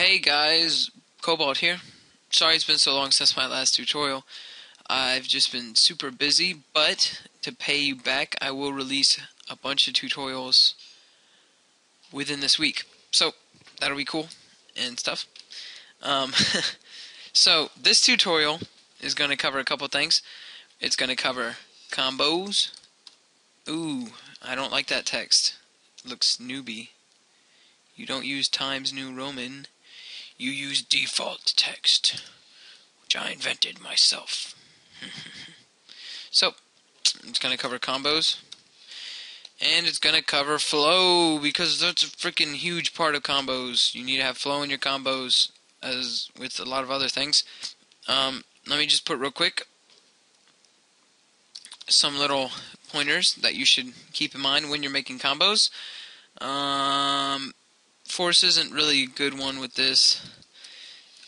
Hey guys, Cobalt here. Sorry it's been so long since my last tutorial. I've just been super busy, but to pay you back, I will release a bunch of tutorials within this week. So, that'll be cool and stuff. Um, so, this tutorial is going to cover a couple things. It's going to cover combos. Ooh, I don't like that text. It looks newbie. You don't use Times New Roman. You use default text, which I invented myself. So, it's going to cover combos, and it's going to cover flow, because that's a freaking huge part of combos. You need to have flow in your combos, as with a lot of other things. Let me just put real quick some little pointers that you should keep in mind when you're making combos. Force isn't really a good one with this.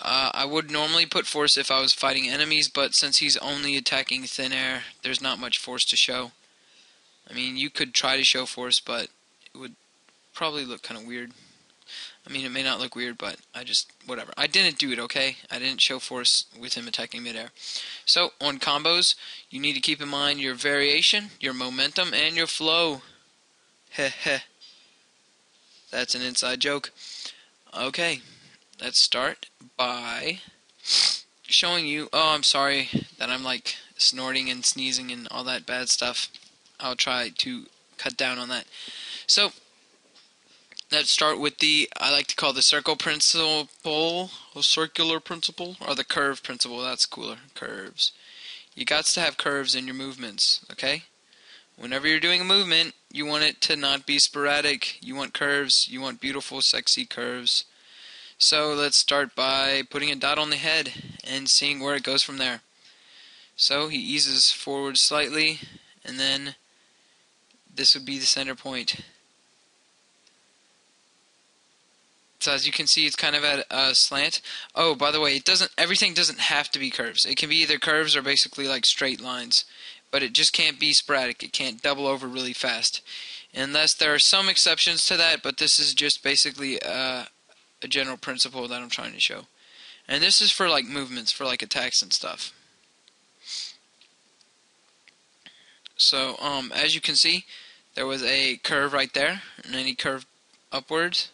I would normally put force if I was fighting enemies, but since he's only attacking thin air, there's not much force to show. I mean, you could try to show force, but it would probably look kind of weird. I mean, it may not look weird, but whatever. I didn't do it, okay? I didn't show force with him attacking midair. So, on combos, you need to keep in mind your variation, your momentum, and your flow. Heh heh. That's an inside joke. Okay. Let's start by showing you. Oh, I'm sorry that I'm like snorting and sneezing and all that bad stuff. I'll try to cut down on that. So, let's start with I like to call the circle principle, or circular principle, or the curve principle. That's cooler. Curves. You got to have curves in your movements, okay? Whenever you're doing a movement, you want it to not be sporadic. You want curves. You want beautiful, sexy curves. So let's start by putting a dot on the head and seeing where it goes from there. So he eases forward slightly, and then this would be the center point. So as you can see, it's kind of at a slant. Oh, by the way, everything doesn't have to be curves. It can be either curves or basically like straight lines, but it just can't be sporadic. It can't double over really fast, unless there are some exceptions to that. But this is just basically a general principle that I'm trying to show. And this is for like movements, for like attacks and stuff. So, as you can see, there was a curve right there, and then he curved upwards.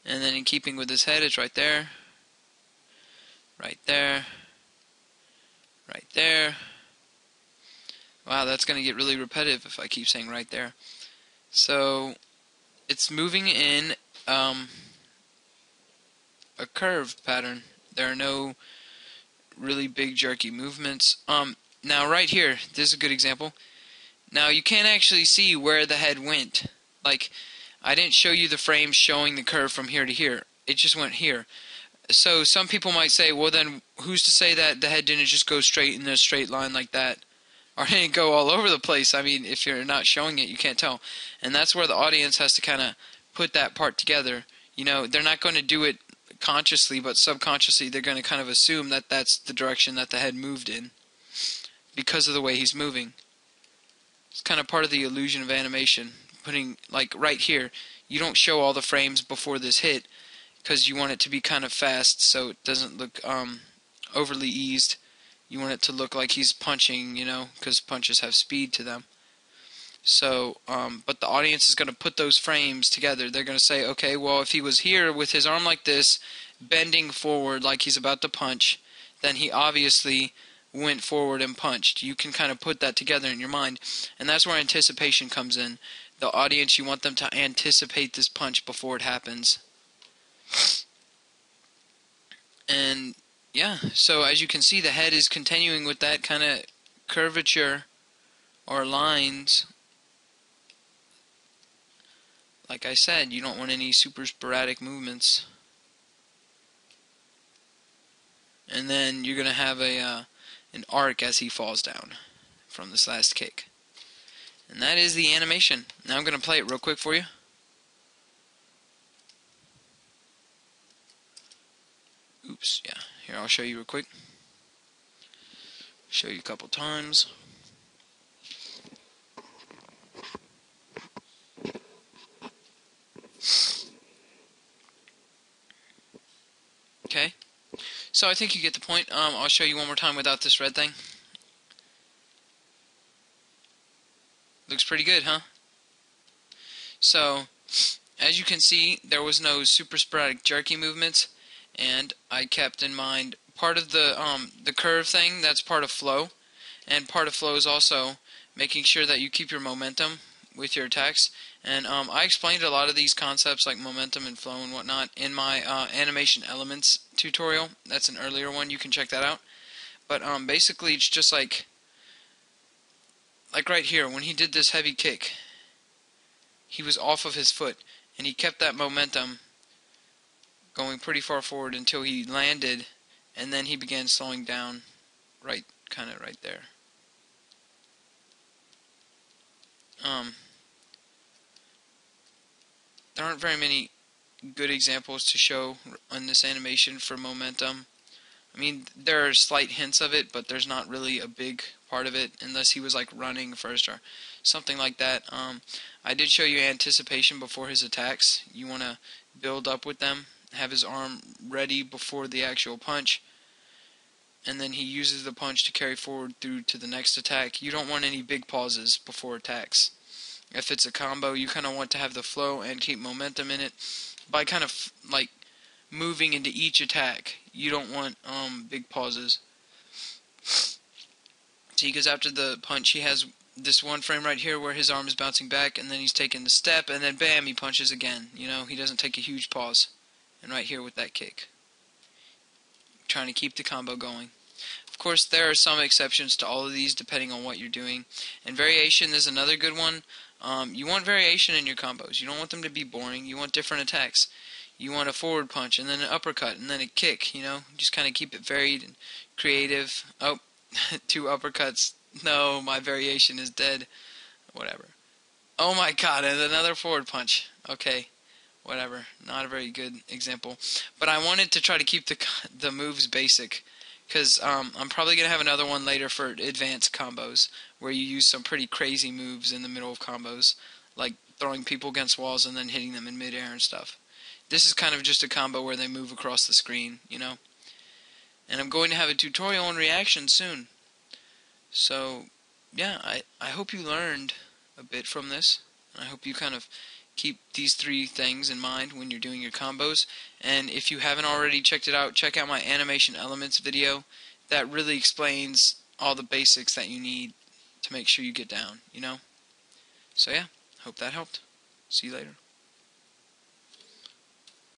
And then in keeping with his head, it's right there, right there, right there. Wow, that's going to get really repetitive if I keep saying right there. So, it's moving in a curve pattern. There are no really big jerky movements. Now right here, this is a good example. Now you can't actually see where the head went. Like, I didn't show you the frame showing the curve from here to here. It just went here. So some people might say, well then, who's to say that the head didn't just go straight in a straight line like that? Or didn't go all over the place? I mean, if you're not showing it, you can't tell. And that's where the audience has to kind of put that part together. You know, they're not going to do it consciously, but subconsciously they're going to kind of assume that that's the direction that the head moved in, because of the way he's moving. It's kind of part of the illusion of animation. Putting, like right here, you don't show all the frames before this hit, because you want it to be kind of fast so it doesn't look overly eased. You want it to look like he's punching, you know, because punches have speed to them. So, but the audience is going to put those frames together. They're going to say, okay, well, if he was here with his arm like this, bending forward like he's about to punch, then he obviously went forward and punched. You can kind of put that together in your mind, and that's where anticipation comes in. The audience, you want them to anticipate this punch before it happens. And yeah, so as you can see, the head is continuing with that kind of curvature or lines. Like I said, you don't want any super sporadic movements. And then you're going to have an arc as he falls down from this last kick. And that is the animation. Now I'm going to play it real quick for you. Oops, yeah. Here, I'll show you real quick. Show you a couple times. Okay. So I think you get the point. I'll show you one more time without this red thing. Looks pretty good, huh? So, as you can see, there was no super sporadic jerky movements, and I kept in mind part of the curve thing. That's part of flow, and part of flow is also making sure that you keep your momentum with your attacks. And I explained a lot of these concepts like momentum and flow and whatnot in my animation elements tutorial. That's an earlier one. You can check that out. But basically, it's just like right here when he did this heavy kick. He was off of his foot, and he kept that momentum going pretty far forward until he landed, and then he began slowing down kind of right there. There aren't very many good examples to show on this animation for momentum. I mean, there are slight hints of it, but there's not really a big part of it unless he was like running first or something like that. I did show you anticipation before his attacks. You want to build up with them, have his arm ready before the actual punch, and then he uses the punch to carry forward through to the next attack. You don't want any big pauses before attacks. If it's a combo, you kind of want to have the flow and keep momentum in it by kind of like moving into each attack. You don't want big pauses. See, because after the punch, he has this one frame right here where his arm is bouncing back, and then he's taking the step, and then bam, he punches again. You know, he doesn't take a huge pause. And right here with that kick, trying to keep the combo going. Of course, there are some exceptions to all of these depending on what you're doing. And variation is another good one. You want variation in your combos. You don't want them to be boring. You want different attacks. You want a forward punch, and then an uppercut, and then a kick, you know? Just kind of keep it varied and creative. Oh, 2 uppercuts. No, my variation is dead. Whatever. Oh my god, and another forward punch. Okay, whatever. Not a very good example. But I wanted to try to keep the moves basic, because I'm probably going to have another one later for advanced combos, where you use some pretty crazy moves in the middle of combos, like throwing people against walls and then hitting them in midair and stuff. This is kind of just a combo where they move across the screen, you know. And I'm going to have a tutorial and reaction soon. So, yeah, I hope you learned a bit from this. I hope you kind of keep these 3 things in mind when you're doing your combos. And if you haven't already checked it out, check out my animation elements video. That really explains all the basics that you need to make sure you get down, you know. So yeah, hope that helped. See you later.